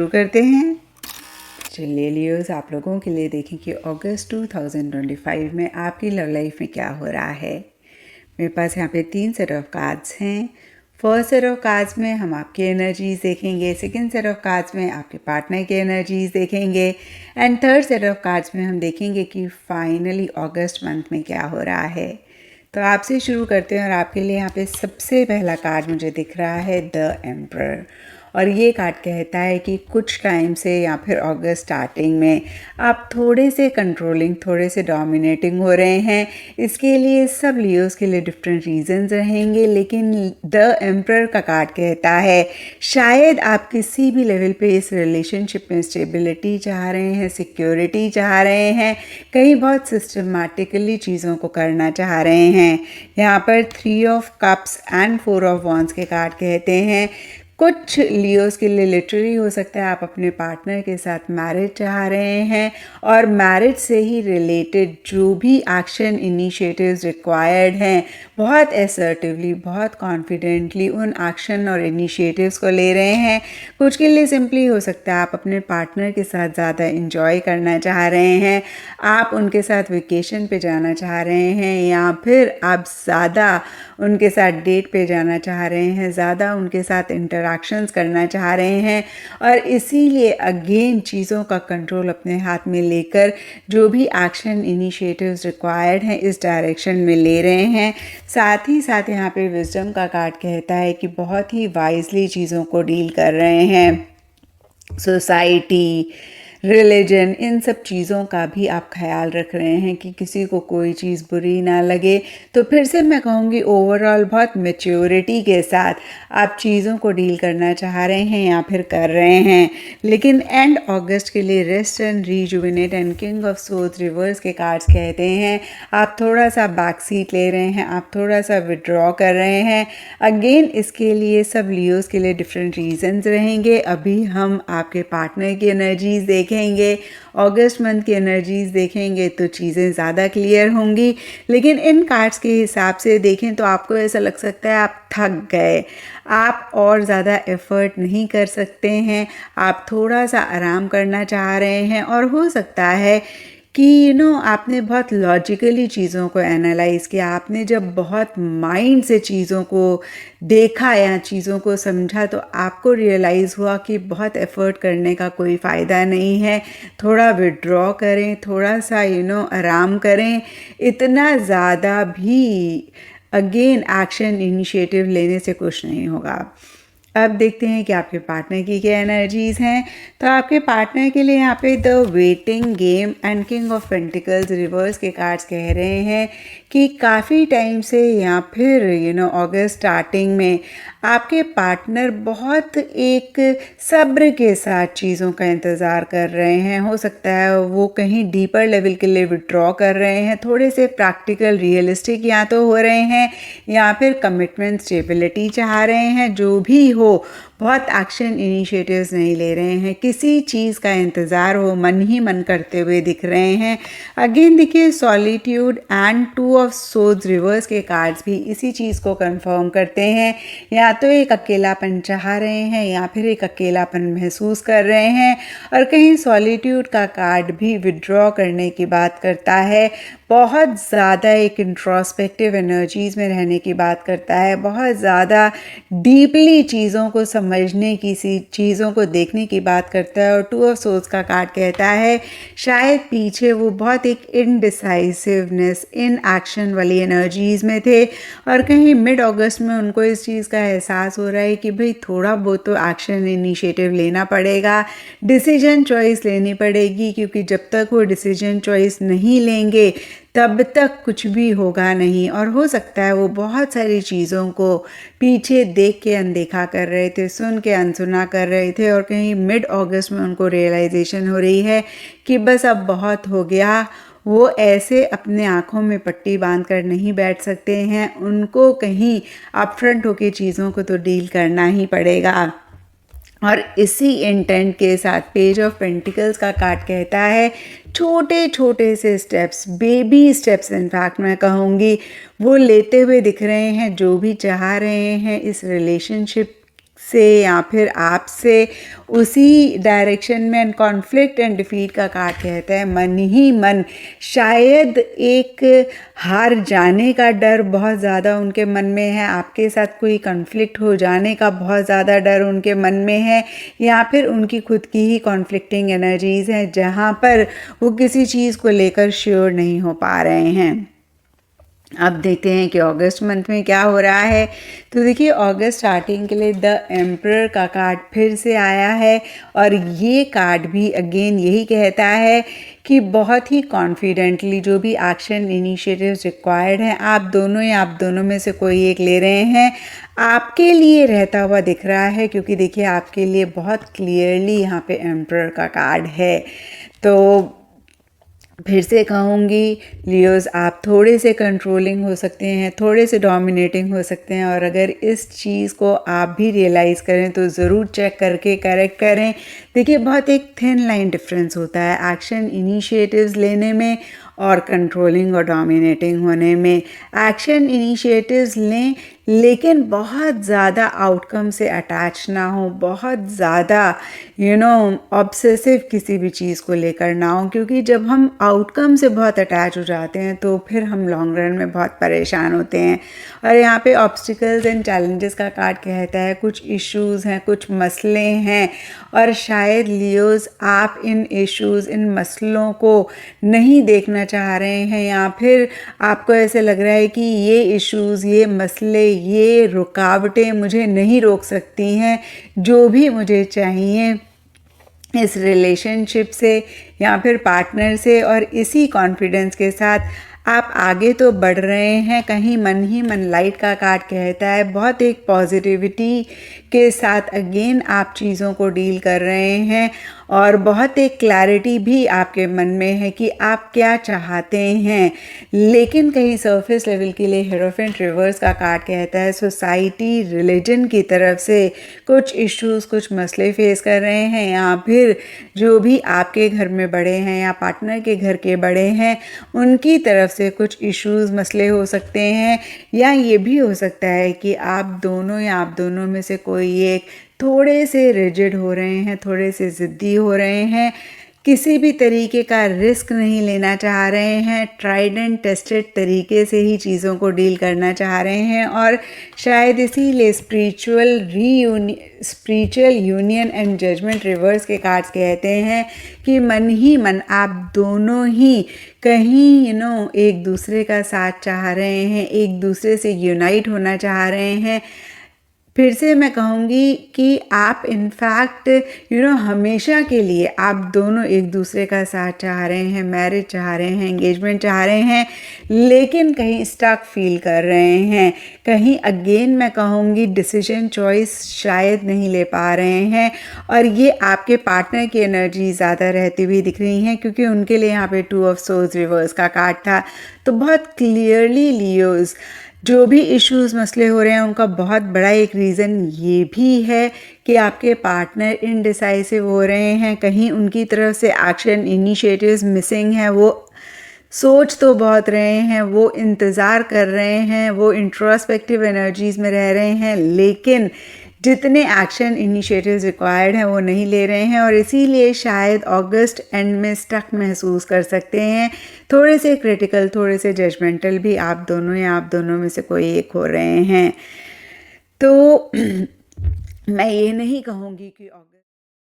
शुरू करते हैं। चलिए लियोस, आप लोगों के लिए देखें कि अगस्त 2025 में आपकी लव लाइफ में क्या हो रहा है। मेरे पास यहाँ पे 3 सेट ऑफ कार्ड्स हैं। फर्स्ट सेट ऑफ कार्ड्स में हम आपकी एनर्जीज देखेंगे, सेकंड सेट ऑफ कार्ड्स में आपके पार्टनर की एनर्जीज देखेंगे and third set of cards में हम देखेंगे कि फाइनली अगस्त मंथ में क्या हो रहा है। तो आपसे शुरू करते हैं और आपके लिए यहाँ पे सबसे पहला कार्ड मुझे दिख रहा है द एम्परर। और ये कार्ड कहता है कि कुछ टाइम से या फिर अगस्त स्टार्टिंग में आप थोड़े से कंट्रोलिंग, थोड़े से डोमिनेटिंग हो रहे हैं। इसके लिए सब लियोस के लिए डिफरेंट रीजंस रहेंगे, लेकिन द एम्परर का कार्ड कहता है शायद आप किसी भी लेवल पे इस रिलेशनशिप में स्टेबिलिटी चाह रहे हैं, सिक्योरिटी चाह रहे हैं, कहीं बहुत सिस्टमेटिकली चीज़ों को करना चाह रहे हैं। यहाँ पर 3 of cups and 4 of wands के कार्ड कहते हैं कुछ लियोस के लिए लिटरली हो सकता है आप अपने पार्टनर के साथ मैरिज चाह रहे हैं और मैरिज से ही रिलेटेड जो भी एक्शन इनिशिएटिव्स रिक्वायर्ड हैं बहुत असर्टिवली, बहुत कॉन्फिडेंटली उन एक्शन और इनिशिएटिव्स को ले रहे हैं। कुछ के लिए सिंपली हो सकता है आप अपने पार्टनर के साथ ज़्यादा इंजॉय करना चाह रहे हैं, आप उनके साथ वेकेशन पे जाना चाह रहे हैं या फिर आप ज़्यादा उनके साथ डेट पे जाना चाह रहे हैं, ज़्यादा उनके साथ इंटरैक्शंस करना चाह रहे हैं और इसीलिए अगेन चीज़ों का कंट्रोल अपने हाथ में लेकर जो भी एक्शन इनिशिएटिव्स रिक्वायर्ड हैं इस डायरेक्शन में ले रहे हैं। साथ ही साथ यहाँ पे विजडम का कार्ड कहता है कि बहुत ही वाइजली चीज़ों को डील कर रहे हैं। सोसाइटी, रिलीजन, इन सब चीज़ों का भी आप ख्याल रख रहे हैं कि किसी को कोई चीज़ बुरी ना लगे। तो फिर से मैं कहूँगी ओवरऑल बहुत मैच्योरिटी के साथ आप चीज़ों को डील करना चाह रहे हैं या फिर कर रहे हैं। लेकिन एंड अगस्त के लिए rest and rejuvenate and king of swords reverse के कार्ड्स कहते हैं आप थोड़ा सा बैक सीट ले रहे हैं, आप थोड़ा सा विड्रॉ कर रहे हैं। अगेन इसके लिए सब लियोस के लिए डिफरेंट रीजंस रहेंगे। अभी हम आपके पार्टनर की एनर्जीज देखेंगे, अगस्त मंथ की एनर्जीज देखेंगे तो चीज़ें ज़्यादा क्लियर होंगी। लेकिन इन कार्ड्स के हिसाब से देखें तो आपको ऐसा लग सकता है आप थक गए, आप और ज़्यादा एफर्ट नहीं कर सकते हैं, आप थोड़ा सा आराम करना चाह रहे हैं और हो सकता है कि आपने बहुत लॉजिकली चीज़ों को एनालाइज़ किया, आपने जब बहुत माइंड से चीज़ों को देखा या चीज़ों को समझा तो आपको रियलाइज़ हुआ कि बहुत एफ़र्ट करने का कोई फ़ायदा नहीं है, थोड़ा विड्रॉ करें, थोड़ा सा आराम करें। इतना ज़्यादा भी अगेन एक्शन इनिशिएटिव लेने से कुछ नहीं होगा। अब देखते हैं कि आपके पार्टनर की क्या एनर्जीज़ हैं। तो आपके पार्टनर के लिए यहाँ पे the waiting game and king of pentacles reverse के कार्ड्स कह रहे हैं कि काफ़ी टाइम से या फिर अगस्त स्टार्टिंग में आपके पार्टनर बहुत एक सब्र के साथ चीज़ों का इंतज़ार कर रहे हैं। हो सकता है वो कहीं डीपर लेवल के लिए विड्रॉ कर रहे हैं, थोड़े से प्रैक्टिकल रियलिस्टिक या तो हो रहे हैं या फिर कमिटमेंट स्टेबिलिटी चाह रहे हैं। जो भी हो बहुत एक्शन इनिशिएटिव्स नहीं ले रहे हैं, किसी चीज़ का इंतज़ार हो मन ही मन करते हुए दिख रहे हैं। अगेन देखिए solitude and 2 of swords reverse के कार्ड्स भी इसी चीज़ को कंफर्म करते हैं। या तो एक अकेलापन चाह रहे हैं या फिर एक अकेलापन महसूस कर रहे हैं और कहीं सॉलिट्यूड का कार्ड भी विड्रॉ करने की बात करता है, बहुत ज़्यादा एक इंट्रोस्पेक्टिव एनर्जीज़ में रहने की बात करता है, बहुत ज़्यादा डीपली चीज़ों को समझने की, चीज़ों को देखने की बात करता है। और 2 ऑफ सोर्ड्स का कार्ड कहता है शायद पीछे वो बहुत एक इनडिसाइसिवनेस, इन एक्शन वाली एनर्जीज़ में थे और कहीं मिड अगस्त में उनको इस चीज़ का एहसास हो रहा है कि भाई थोड़ा बहुत तो एक्शन इनिशिएटिव लेना पड़ेगा, डिसीजन चॉइस लेनी पड़ेगी, क्योंकि जब तक वो डिसीजन चॉइस नहीं लेंगे तब तक कुछ भी होगा नहीं। और हो सकता है वो बहुत सारी चीज़ों को पीछे देख के अनदेखा कर रहे थे, सुन के अनसुना कर रहे थे और कहीं मिड अगस्त में उनको रियलाइजेशन हो रही है कि बस अब बहुत हो गया। वो ऐसे अपने आँखों में पट्टी बांध कर नहीं बैठ सकते हैं, उनको कहीं अपफ्रंट होके चीज़ों को तो डील करना ही पड़ेगा। और इसी इंटेंट के साथ पेज ऑफ पेंटिकल्स का कार्ड कहता है छोटे छोटे से स्टेप्स, बेबी स्टेप्स इनफैक्ट मैं कहूँगी, वो लेते हुए दिख रहे हैं। जो भी चाह रहे हैं इस रिलेशनशिप से या फिर आपसे उसी डायरेक्शन में एंड कॉन्फ्लिक्ट एंड डिफीट का कार्ड कहता है मन ही मन शायद एक हार जाने का डर बहुत ज़्यादा उनके मन में है, आपके साथ कोई कॉन्फ्लिक्ट हो जाने का बहुत ज़्यादा डर उनके मन में है, या फिर उनकी खुद की ही कॉन्फ्लिक्टिंग एनर्जीज़ हैं जहाँ पर वो किसी चीज़ को लेकर श्योर नहीं हो पा रहे हैं। अब देखते हैं कि अगस्त मंथ में क्या हो रहा है। तो देखिए अगस्त स्टार्टिंग के लिए द एम्परर का कार्ड फिर से आया है और ये कार्ड भी अगेन यही कहता है कि बहुत ही कॉन्फिडेंटली जो भी एक्शन इनिशिएटिव्स रिक्वायर्ड हैं आप दोनों या आप दोनों में से कोई एक ले रहे हैं, आपके लिए रहता हुआ दिख रहा है, क्योंकि देखिए आपके लिए बहुत क्लियरली यहाँ पे एम्परर का कार्ड है। तो फिर से कहूँगी लियोज़ आप थोड़े से कंट्रोलिंग हो सकते हैं, थोड़े से डोमिनेटिंग हो सकते हैं, और अगर इस चीज़ को आप भी रियलाइज़ करें तो ज़रूर चेक करके करेक्ट करें। देखिए बहुत एक थिन लाइन डिफरेंस होता है एक्शन इनिशिएटिव्स लेने में और कंट्रोलिंग और डोमिनेटिंग होने में। एक्शन इनिशिएटिव्स लें लेकिन बहुत ज़्यादा आउटकम से अटैच ना हो, बहुत ज़्यादा ऑब्सेसिव किसी भी चीज़ को लेकर ना हो, क्योंकि जब हम आउटकम से बहुत अटैच हो जाते हैं तो फिर हम लॉन्ग रन में बहुत परेशान होते हैं। और यहाँ पे ऑब्स्टिकल्स एंड चैलेंजेस का कार्ड कहता है कुछ इश्यूज़ हैं, कुछ मसले हैं, और शायद लियोज़ आप इन इश्यूज़ इन मसलों को नहीं देखना चाह रहे हैं, या फिर आपको ऐसे लग रहा है कि ये इश्यूज़, ये मसले, ये रुकावटें मुझे नहीं रोक सकती हैं जो भी मुझे चाहिए इस रिलेशनशिप से या फिर पार्टनर से। और इसी कॉन्फिडेंस के साथ आप आगे तो बढ़ रहे हैं, कहीं मन ही मन लाइट का कार्ड कहता है बहुत एक पॉजिटिविटी के साथ अगेन आप चीज़ों को डील कर रहे हैं, और बहुत एक क्लैरिटी भी आपके मन में है कि आप क्या चाहते हैं। लेकिन कहीं सरफेस लेवल के लिए हेरोफेंट रिवर्स का कार्ड कहता है सोसाइटी रिलीजन की तरफ से कुछ इश्यूज़, कुछ मसले फेस कर रहे हैं, या फिर जो भी आपके घर में बड़े हैं या पार्टनर के घर के बड़े हैं उनकी तरफ से कुछ इश्यूज़, मसले हो सकते हैं, या ये भी हो सकता है कि आप दोनों या आप दोनों में से कोई एक थोड़े से रिजिड हो रहे हैं, थोड़े से ज़िद्दी हो रहे हैं, किसी भी तरीके का रिस्क नहीं लेना चाह रहे हैं, ट्राइड एंड टेस्टेड तरीके से ही चीज़ों को डील करना चाह रहे हैं, और शायद इसीलिए spiritual union and judgement reverse के कार्ड्स कहते हैं कि मन ही मन आप दोनों ही कहीं एक दूसरे का साथ चाह रहे हैं, एक दूसरे से यूनाइट होना चाह रहे हैं। फिर से मैं कहूँगी कि आप इनफैक्ट हमेशा के लिए आप दोनों एक दूसरे का साथ चाह रहे हैं, मैरिज चाह रहे हैं, एंगेजमेंट चाह रहे हैं, लेकिन कहीं स्टक फील कर रहे हैं, कहीं अगेन मैं कहूँगी डिसीजन चॉइस शायद नहीं ले पा रहे हैं, और ये आपके पार्टनर की एनर्जी ज़्यादा रहती हुई दिख रही हैं, क्योंकि उनके लिए यहाँ पे 2 ऑफ सोर्ड्स रिवर्स का कार्ड था। तो बहुत क्लियरली लियोज़ जो भी इश्यूज़, मसले हो रहे हैं उनका बहुत बड़ा एक रीज़न ये भी है कि आपके पार्टनर इनडिसाइसिव हो रहे हैं, कहीं उनकी तरफ से एक्शन इनिशिएटिव्स मिसिंग है, वो सोच तो बहुत रहे हैं, वो इंतज़ार कर रहे हैं, वो इंट्रोस्पेक्टिव एनर्जीज़ में रह रहे हैं, लेकिन जितने एक्शन इनिशिएटिव्स रिक्वायर्ड हैं वो नहीं ले रहे हैं, और इसीलिए शायद अगस्त एंड में स्टक महसूस कर सकते हैं, थोड़े से क्रिटिकल, थोड़े से जजमेंटल भी आप दोनों या आप दोनों में से कोई एक हो रहे हैं। तो मैं ये नहीं कहूँगी कि अगस्त